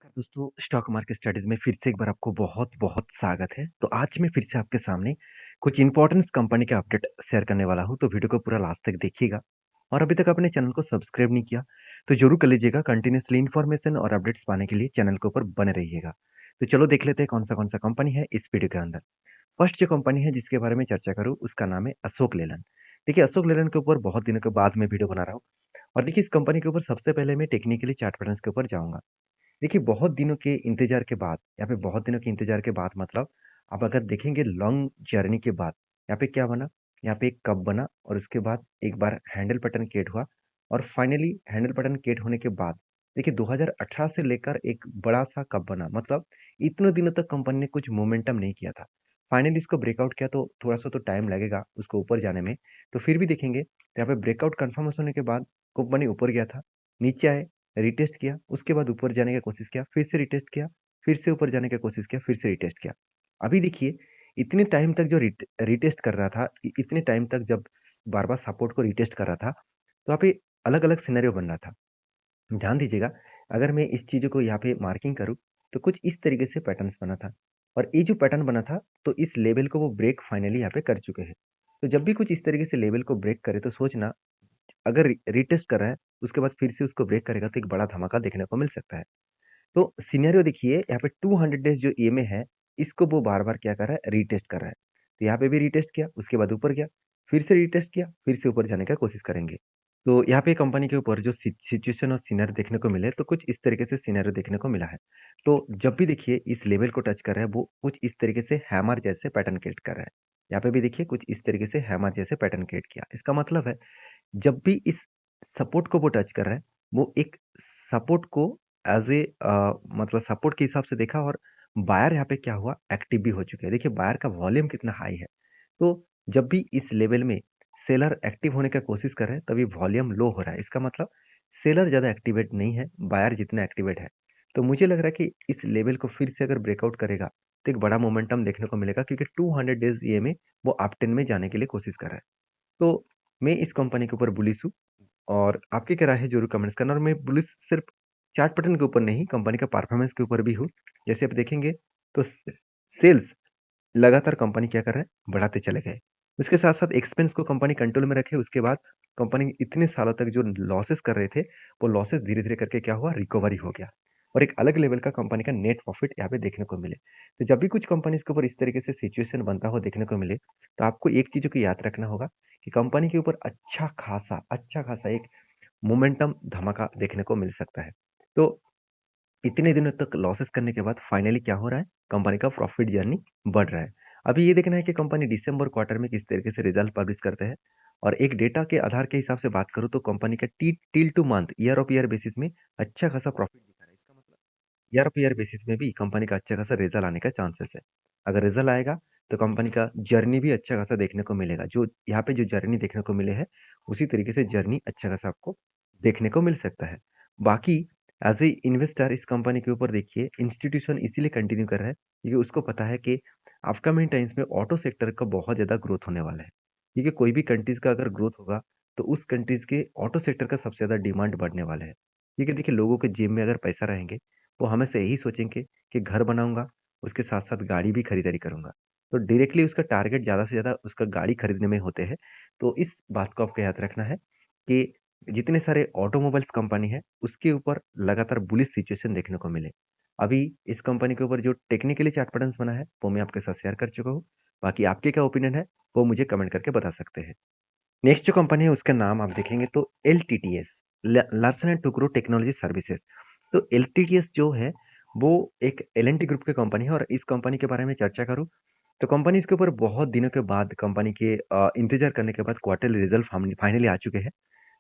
नमस्कार दोस्तों, stock market studies में फिर से एक बार आपको बहुत-बहुत स्वागत है। तो आज मैं फिर से आपके सामने कुछ इंपॉर्टेंट कंपनी का अपडेट शेयर करने वाला हूँ, तो वीडियो को पूरा लास्ट तक देखिएगा। और अभी तक आपने चैनल को सब्सक्राइब नहीं किया, तो जरूर कर लीजिएगा। कंटिन्यूअसली इन्फॉर्मेशन और अपडेट्स पाने के लिए चैनल के ऊपर बने रहिएगा। तो चलो देख लेते हैं कौन सा कंपनी है इस वीडियो के अंदर। फर्स्ट जो कंपनी है जिसके बारे में चर्चा करूँ, उसका नाम है अशोक लेलैंड। देखिए, अशोक लेलैंड के ऊपर बहुत दिनों के बाद मैं वीडियो बना रहा हूँ। और देखिए, इस कंपनी के ऊपर सबसे पहले मैं टेक्निकली चार्ट पैटर्न्स के ऊपर जाऊँगा। देखिए, बहुत दिनों के इंतज़ार के बाद, यहाँ पे बहुत दिनों के इंतज़ार के बाद मतलब आप अगर देखेंगे लॉन्ग जर्नी के बाद, यहाँ पे क्या बना? यहाँ पे एक कप बना और उसके बाद एक बार हैंडल पैटर्न क्रिएट हुआ। और फाइनली हैंडल पैटर्न क्रिएट होने के बाद देखिए 2018 से लेकर एक बड़ा-सा कप बना। मतलब इतने दिनों तक कंपनी ने कुछ मोमेंटम नहीं किया था। फाइनली इसको ब्रेकआउट किया तो थोड़ा-सा तो टाइम लगेगा उसको ऊपर जाने में। तो फिर भी देखेंगे, तो यहाँ पे ब्रेकआउट कन्फर्मेशन होने के बाद कंपनी ऊपर गया था, नीचे आए, रिटेस्ट किया, उसके बाद ऊपर जाने की कोशिश किया, फिर से रिटेस्ट किया, फिर से ऊपर जाने की कोशिश किया, फिर से रिटेस्ट किया। अभी देखिए, इतने टाइम तक जो रिटेस्ट कर रहा था, इतने टाइम तक जब बार-बार सपोर्ट को रिटेस्ट कर रहा था, तो यहाँ पे अलग-अलग सिनेरियो बन रहा था। ध्यान दीजिएगा, अगर मैं इस चीज़ों को यहाँ पे मार्किंग करूँ, तो कुछ इस तरीके से पैटर्न्स बना था। और ये जो पैटर्न बना था, तो इस लेवल को वो ब्रेक फाइनली यहाँ पे कर चुके हैं। तो जब भी कुछ इस तरीके से लेवल को ब्रेक करे, तो सोचना, अगर रीटेस्ट कर रहा है, उसके बाद फिर से उसको ब्रेक करेगा, तो एक बड़ा धमाका देखने को मिल सकता है। तो सिनेरियो देखिए, यहाँ पे 200 डेज़ जो ईएमए है, इसको वो बार-बार क्या कर रहा है, रीटेस्ट कर रहा है। तो यहाँ पे भी रीटेस्ट किया, उसके बाद ऊपर गया, फिर से रीटेस्ट किया, फिर से ऊपर जाने का कोशिश करेंगे। तो यहाँ पे कंपनी के ऊपर जो सिचुएशन और सिनेरियो देखने को मिले, तो कुछ इस तरीके से सिनेरियो देखने को मिला है। तो जब भी देखिए इस लेवल को टच कर रहा है, वो कुछ इस तरीके से हैमर जैसे पैटर्न क्रिएट कर रहा है। यहाँ पे भी देखिए कुछ इस तरीके से हैमर जैसे पैटर्न क्रिएट किया। इसका मतलब है, जब भी इस सपोर्ट को वो टच कर रहा है, वो एक सपोर्ट को मतलब सपोर्ट के हिसाब से देखा। और बायर यहाँ पे क्या हुआ, एक्टिव भी हो चुके हैं। देखिए बायर का वॉल्यूम कितना हाई है। तो जब भी इस लेवल में सेलर एक्टिव होने का कोशिश कर रहे हैं, तभी वॉल्यूम लो हो रहा है। इसका मतलब सेलर ज़्यादा एक्टिवेट नहीं है, बायर जितना एक्टिवेट है। तो मुझे लग रहा है कि इस लेवल को फिर से अगर ब्रेकआउट करेगा, तो एक बड़ा मोमेंटम देखने को मिलेगा, क्योंकि 200 डेज़ ईएमए वो अप ट्रेंड में जाने के लिए कोशिश कर रहा है। तो मैं इस कंपनी के ऊपर बुलिश हूँ। और आपकी क्या राय है ज़रूर कमेंट्स करना। और मैं बुलिश सिर्फ चार्ट पैटर्न के ऊपर नहीं, कंपनी का परफॉर्मेंस के ऊपर भी हूँ। जैसे आप देखेंगे, तो सेल्स लगातार कंपनी क्या कर रहा है, बढ़ाते चले गए। उसके साथ-साथ एक्सपेंस को कंपनी कंट्रोल में रखे। उसके बाद कंपनी इतने सालों तक जो लॉसेस कर रहे थे, वो लॉसेस धीरे-धीरे करके क्या हुआ, रिकवरी हो गया। और एक अलग लेवल का कंपनी का नेट प्रॉफिट यहाँ पे देखने को मिले। तो जब भी कुछ कंपनीज़ के ऊपर इस तरीके से सिचुएशन बनता हुआ देखने को मिले, तो आपको एक चीज़ को याद रखना होगा कि कंपनी के ऊपर अच्छा खासा एक मोमेंटम धमाका देखने को मिल सकता है। तो इतने दिनों तक लॉसेस करने के बाद फाइनली क्या हो रहा है, कंपनी का प्रॉफिट जर्नी बढ़ रहा है। अभी ये देखना है कि कंपनी दिसंबर क्वार्टर में किस तरीके से रिजल्ट पब्लिश करते हैं। और एक डेटा के आधार के हिसाब से बात करूँ, तो कंपनी का T till two month year of year basis में अच्छा खासा प्रॉफिट दिखा रहा है। इसका मतलब ईयर ऑफ ईयर बेसिस में भी कंपनी का अच्छा खासा रिजल्ट आने का चांसेस है। अगर रिजल्ट आएगा, तो कंपनी का जर्नी भी अच्छा खासा देखने को मिलेगा। जो यहाँ पे जो जर्नी देखने को मिले है, उसी तरीके से जर्नी अच्छा खासा आपको देखने को मिल सकता है। बाकी एज़ ए इन्वेस्टर इस कंपनी के ऊपर देखिए, इंस्टीट्यूशन इसीलिए कंटिन्यू कर रहा है, क्योंकि उसको पता है कि अपकमिंग टाइम्स में ऑटो सेक्टर का बहुत ज़्यादा ग्रोथ होने वाला है। क्योंकि कोई भी कंट्रीज़ का अगर ग्रोथ होगा, तो उस कंट्रीज़ के ऑटो सेक्टर का सबसे ज़्यादा डिमांड बढ़ने वाला है। क्योंकि देखिए, लोगों के जेब में अगर पैसा रहेंगे, वो हमेशा यही सोचेंगे कि घर बनाऊँगा, उसके साथ-साथ गाड़ी भी खरीदारी करूँगा। तो डायरेक्टली उसका टारगेट ज़्यादा से ज़्यादा उसका गाड़ी खरीदने में होते हैं। तो इस बात को आपको याद रखना है कि जितने सारे ऑटोमोबाइल्स कंपनी है, उसके ऊपर लगातार बुलिश सिचुएशन देखने को मिले। अभी इस कंपनी के ऊपर जो टेक्निकली चार्ट पैटर्न्स बना है, वो मैं आपके साथ शेयर कर चुका हूँ। बाकी आपके क्या ओपिनियन है, वो मुझे कमेंट करके बता सकते हैं। नेक्स्ट जो कंपनी है, उसका नाम आप देखेंगे तो LTTS, Larsen and Toubro technology services. तो एलटीटीएस जो है, वो एक एल&टी ग्रुप की कंपनी है। और इस कंपनी के बारे में चर्चा करूँ, तो कंपनी इसके ऊपर बहुत दिनों के बाद कंपनी के इंतजार करने के बाद क्वार्टरली रिजल्ट फाइनली आ चुके हैं।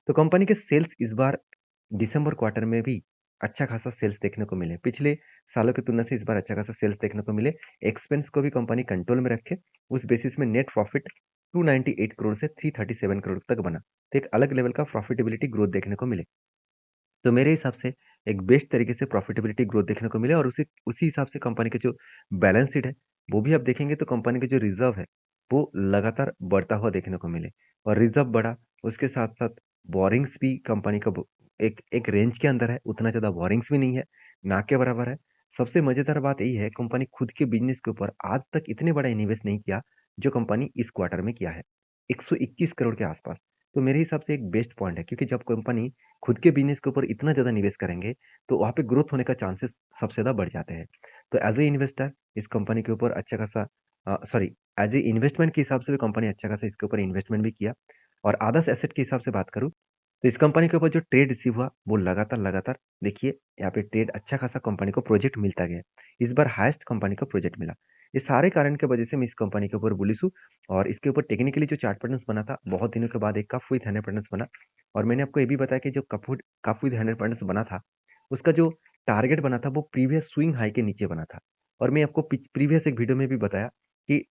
तो कंपनी के सेल्स इस बार दिसंबर क्वार्टर में भी अच्छा खासा सेल्स देखने को मिले। पिछले सालों की तुलना से इस बार अच्छा खासा सेल्स देखने को मिले। एक्सपेंस को भी कंपनी कंट्रोल में रखे। उस बेसिस में नेट प्रॉफिट 298 करोड़ से 337 करोड़ तक बना। तो एक अलग लेवल का प्रॉफिटेबिलिटी ग्रोथ देखने को मिले। तो मेरे हिसाब से एक बेस्ट तरीके से प्रॉफिटेबिलिटी ग्रोथ देखने को मिले। और उसी उसी हिसाब से कंपनी के जो बैलेंस शीट है, वो भी आप देखेंगे, तो कंपनी के जो रिजर्व है, वो लगातार बढ़ता हुआ देखने को मिले। और रिजर्व बढ़ा, उसके साथ-साथ बोरिंग्स भी कंपनी का एक एक रेंज के अंदर है, उतना ज़्यादा बोरिंग्स भी नहीं है। ना के बराबर है। सबसे मज़ेदार बात यही है कंपनी खुद के बिज़नेस के ऊपर आज तक इतने बड़ा इन्वेस्ट नहीं किया, जो कंपनी इस क्वार्टर में किया है। 121 करोड़ के आसपास। तो मेरे हिसाब से एक बेस्ट पॉइंट है क्योंकि जब कंपनी खुद के बिज़नेस के ऊपर इतना ज़्यादा निवेश करेंगे, तो वहाँ पे ग्रोथ होने का चांसेस सबसे ज़्यादा बढ़ जाते हैं। तो एज़ ए इन्वेस्टर इस कंपनी के ऊपर अच्छा खासा सॉरी एज़ ए इन्वेस्टमेंट के हिसाब से भी कंपनी अच्छा खासा इसके ऊपर इन्वेस्टमेंट भी किया और अदर्स एसेट के हिसाब से बात करूँ, तो इस कंपनी के ऊपर जो ट्रेड रिसीव हुआ, वो लगातार-लगातार देखिए यहाँ पे ट्रेड अच्छा खासा कंपनी को प्रोजेक्ट मिलता गया। इस बार हाईएस्ट कंपनी को प्रोजेक्ट मिला। ये सारे कारण की वजह से मैं इस कंपनी के ऊपर बुलिश हूँ और इसके ऊपर टेक्निकली जो चार्ट पैटर्न्स बना था, बहुत दिनों के बाद एक कप विथ 100 पैटर्न्स बना और मैंने आपको ये भी बताया कि जो कप विथ 100 पैटर्न्स बना था, उसका जो टारगेट बना था, वो प्रीवियस स्विंग हाई के नीचे बना था और मैं आपको प्रीवियस एक वीडियो में भी बताया कि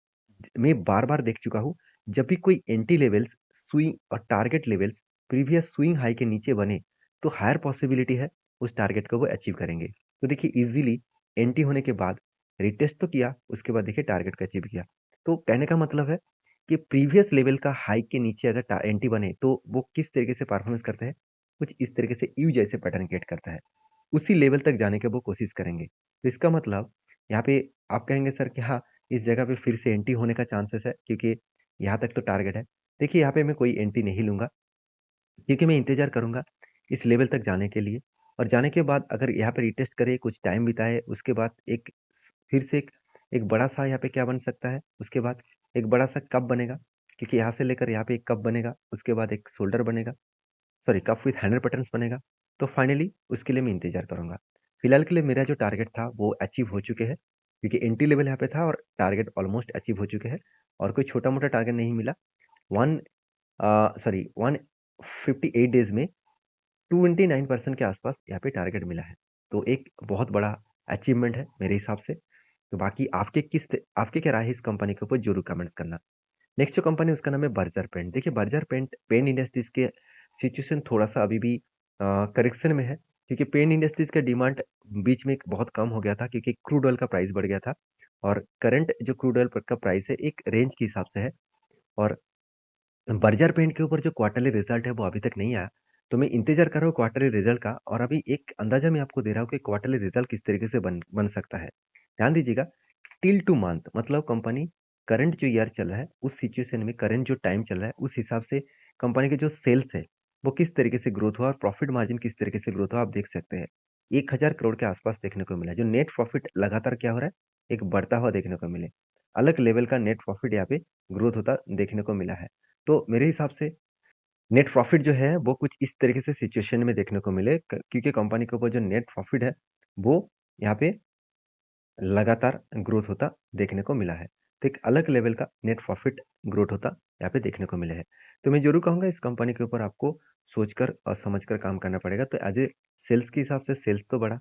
मैं बार-बार देख चुका हूँ, जब भी कोई एंटी लेवल्स, स्विंग और target levels previous swing high के नीचे बने, तो हायर पॉसिबिलिटी है उस टारगेट को वो अचीव करेंगे। तो देखिए ईज़िली एंटी होने के बाद रिटेस्ट तो किया, उसके बाद देखिए टारगेट को अचीव किया। तो कहने का मतलब है कि प्रीवियस लेवल का हाई के नीचे अगर एंटी बने, तो वो किस तरीके से परफॉर्मेंस करता है? कुछ इस तरीके से यू जैसे पैटर्न क्रिएट करता है। उसी लेवल तक जाने की वो कोशिश करेंगे। तो इसका मतलब यहाँ पे आप कहेंगे सर कि हाँ, इस जगह पे फिर से एंटी होने का चांसेस है क्योंकि यहाँ तक तो टारगेट है। देखिए यहाँ पे मैं कोई एंटी नहीं लूँगा क्योंकि मैं इंतज़ार करूँगा इस लेवल तक जाने के लिए और जाने के बाद अगर यहाँ पे रिटेस्ट करे, कुछ टाइम बिताए, उसके बाद एक फिर से एक बड़ा-सा यहाँ पे क्या बन सकता है, उसके बाद एक बड़ा-सा कप बनेगा क्योंकि यहाँ से लेकर यहाँ पे एक कप बनेगा, उसके बाद एक शोल्डर बनेगा, सॉरी कप विथ 100 पैटर्न्स बनेगा, तो फाइनली उसके लिए मैं इंतज़ार करूँगा। फिलहाल के लिए मेरा जो टारगेट था वो अचीव हो चुके हैं क्योंकि एंट्री लेवल यहाँ पे था और टारगेट ऑलमोस्ट अचीव हो चुके हैं और कोई छोटा-मोटा टारगेट नहीं मिला। 1 सॉरी 158 डेज़ में 29% के आसपास यहाँ पे टारगेट मिला है। तो एक बहुत बड़ा अचीवमेंट है मेरे हिसाब से। तो बाकी आपके क्या राय है इस कंपनी के ऊपर ज़रूर कमेंट्स करना। नेक्स्ट जो कंपनी है उसका नाम है बर्जर पेंट। देखिए बर्जर पेंट इंडस्ट्रीज़ के सिचुएशन थोड़ा-सा अभी भी करेक्शन में है क्योंकि पेंट इंडस्ट्रीज़ का डिमांड बीच में एक बहुत कम हो गया था क्योंकि क्रूड ऑयल का प्राइस बढ़ गया था और करंट जो क्रूड ऑयल का प्राइस है एक रेंज के हिसाब से है और बर्जर पेंट के ऊपर जो क्वार्टरली रिजल्ट है वो अभी तक नहीं आया। तो मैं इंतज़ार कर रहा हूँ क्वार्टरली रिजल्ट का और अभी एक अंदाज़ा मैं आपको दे रहा हूँ कि क्वार्टरली रिजल्ट किस तरीके से बन बन सकता है। ध्यान दीजिएगा टिल 2 मंथ मतलब कंपनी करंट जो ईयर चल रहा है, उस सिचुएशन में करंट जो टाइम चल रहा है, उस हिसाब से कंपनी के जो सेल्स है, वो किस तरीके से ग्रोथ हुआ और प्रॉफिट मार्जिन किस तरीके से ग्रोथ हुआ आप देख सकते हैं। 1000 करोड़ के आसपास देखने को मिला है। जो नेट प्रॉफिट लगातार क्या हो रहा है, एक बढ़ता हुआ देखने को मिले। अलग लेवल का नेट प्रॉफिट यहाँ पे ग्रोथ होता देखने को मिला है। तो मेरे हिसाब से नेट प्रॉफिट जो है वो कुछ इस तरीके से सिचुएशन में देखने को मिले क्योंकि कंपनी के ऊपर जो नेट प्रॉफिट है वो यहाँ पे लगातार ग्रोथ होता देखने को मिला है। तो एक अलग लेवल का नेट प्रॉफिट ग्रोथ होता यहाँ पे देखने को मिले है। तो मैं ज़रूर कहूँगा इस कंपनी के ऊपर आपको सोचकर और समझकर काम करना पड़ेगा। तो एज़ ए सेल्स के हिसाब से सेल्स तो बढ़ा,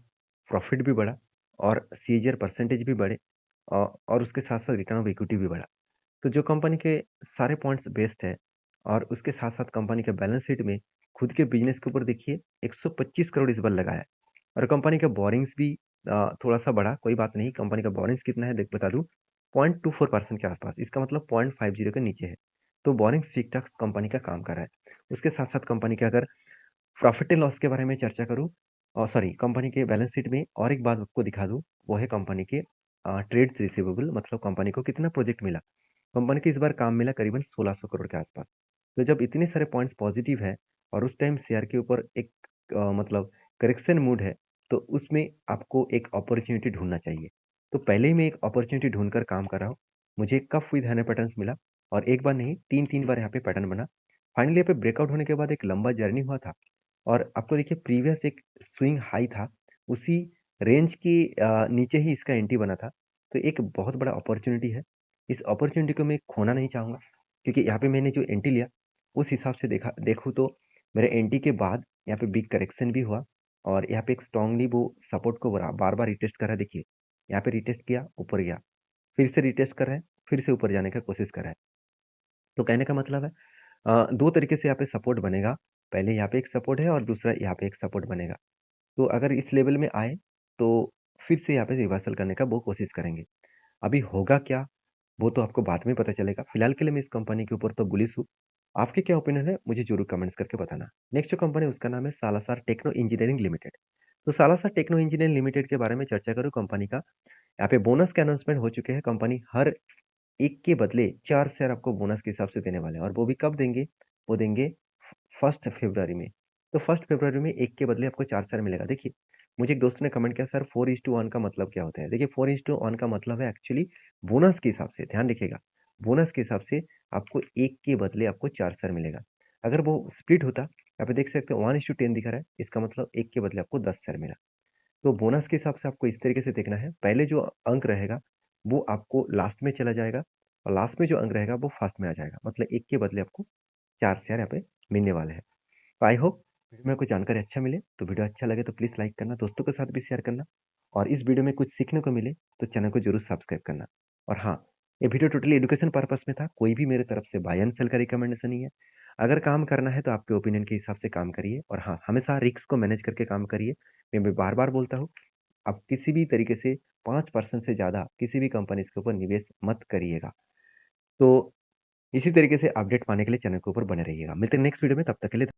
प्रॉफिट भी बढ़ा और सीएजीआर परसेंटेज भी बढ़े और उसके साथ-साथ रिटर्न ऑफ इक्विटी भी बढ़ा। तो जो कंपनी के सारे पॉइंट्स बेस्ट है और उसके साथ-साथ कंपनी के बैलेंस शीट में खुद के बिज़नेस के ऊपर देखिए 125 करोड़ इस बार लगा है और कंपनी का बोरिंग्स भी थोड़ा-सा बढ़ा, कोई बात नहीं, कंपनी का बोरिंग्स कितना है देख बता दूँ, 0.24% के आसपास, इसका मतलब 0.50 के नीचे है। तो बोरिंग्स ठीक-ठाक कंपनी का काम कर रहा है। उसके साथ-साथ कंपनी के अगर प्रॉफ़िट एंड लॉस के बारे में चर्चा करूँ सॉरी कंपनी के बैलेंस शीट में और एक बात आपको दिखा दूँ, वो है कंपनी के ट्रेड्स रिसीवेबल मतलब कंपनी को कितना प्रोजेक्ट मिला। कंपनी को इस बार काम मिला करीबन 1600 करोड़ के आसपास। तो जब इतने सारे पॉइंट्स पॉजिटिव है और उस टाइम शेयर के ऊपर एक मतलब करेक्शन मूड है, तो उसमें आपको एक अपॉर्च्युनिटी ढूँढना चाहिए। तो पहले ही मैं एक अपॉर्च्युनिटी ढूँढकर काम कर रहा हूँ। मुझे कप विद हैंड पैटर्न्स मिला और एक बार नहीं 3-3 बार यहाँ पे पैटर्न बना। फाइनली यहाँ पे ब्रेकआउट होने के बाद एक लंबा जर्नी हुआ था और आपको देखिए प्रीवियस एक स्विंग हाई था, उसी रेंज के नीचे ही इसका एंट्री बना था। तो एक बहुत बड़ा अपॉर्च्युनिटी है। इस अपॉर्च्युनिटी को मैं खोना नहीं चाहूँगा क्योंकि यहाँ पे मैंने जो एंट्री लिया, उस हिसाब से देखूँ तो मेरे एंट्री के बाद यहाँ पे बिग करेक्शन भी हुआ और यहाँ पे एक स्ट्रांगली वो सपोर्ट को बार-बार रिटेस्ट कर रहा है देखिए। यहाँ पे रिटेस्ट किया, ऊपर गया, फिर से रिटेस्ट कर रहा है, फिर से ऊपर जाने का कोशिश कर रहा है। तो कहने का मतलब है 2 तरीके से यहाँ पे सपोर्ट बनेगा। पहले यहाँ पे एक सपोर्ट है और दूसरा यहाँ पे एक सपोर्ट बनेगा। तो अगर इस लेवल में आए, तो फिर से यहाँ पे रिवर्सल करने का वो कोशिश करेंगे। अभी होगा क्या, वो तो आपको बाद में पता चलेगा। फिलहाल के लिए मैं इस कंपनी के ऊपर तो बुलिश हूँ। आपके क्या ओपिनियन है, मुझे ज़रूर कमेंट्स करके बताना। नेक्स्ट जो कंपनी है उसका नाम है सालासर टेक्नो इंजीनियरिंग लिमिटेड। तो सालासा टेक्नो इंजीनियरिंग लिमिटेड के बारे में चर्चा करूँ कंपनी का। यहाँ पे बोनस के अनाउंसमेंट हो चुके हैं। कंपनी हर 1 के बदले 4 शेयर आपको बोनस के हिसाब से देने वाले हैं और वो भी कब देंगे? वो देंगे फर्स्ट फरवरी में। तो फर्स्ट फरवरी में 1 के बदले आपको 4 शेयर मिलेगा। देखिए, मुझे एक दोस्त ने कमेंट किया सर 4:1 का मतलब क्या होता है? देखिए 4:1 का मतलब है एक्चुअली बोनस के हिसाब से, ध्यान रखिएगा। बोनस के हिसाब से आपको 1 के बदले आपको 4 शेयर मिलेगा। अगर वो स्प्लिट होता, यहाँ पे देख सकते हो 1:10 दिखा रहा है, इसका मतलब 1 के बदले आपको 10 शेयर मिला। तो बोनस के हिसाब से आपको इस तरीके से देखना है, पहले जो अंक रहेगा, वो आपको लास्ट में चला जाएगा और लास्ट में जो अंक रहेगा, वो फर्स्ट में आ जाएगा। मतलब 1 के बदले आपको 4 शेयर यहाँ पे मिलने वाले हैं। तो आई होप वीडियो में कुछ जानकारी अच्छा मिले, तो वीडियो अच्छा लगे तो प्लीज़ लाइक करना, दोस्तों के साथ भी शेयर करना और इस वीडियो में कुछ सीखने को मिले, तो चैनल को ज़रूर सब्सक्राइब करना। और हाँ, ये वीडियो टोटली एजुकेशन पर्पस में था, कोई भी मेरे तरफ से बाय एंड सेल का रिकमेंडेशन नहीं है। अगर काम करना है तो आपके ओपिनियन के हिसाब से काम करिए और हाँ, हमेशा रिस्क को मैनेज करके काम करिए। मैं बार-बार बोलता हूँ, आप किसी भी तरीके से 5% से ज़्यादा किसी भी कंपनीज़ के ऊपर निवेश मत करिएगा। तो इसी तरीके से अपडेट पाने के लिए चैनल के ऊपर बने रहिएगा। मिलते हैं नेक्स्ट वीडियो में, तब तक के लिए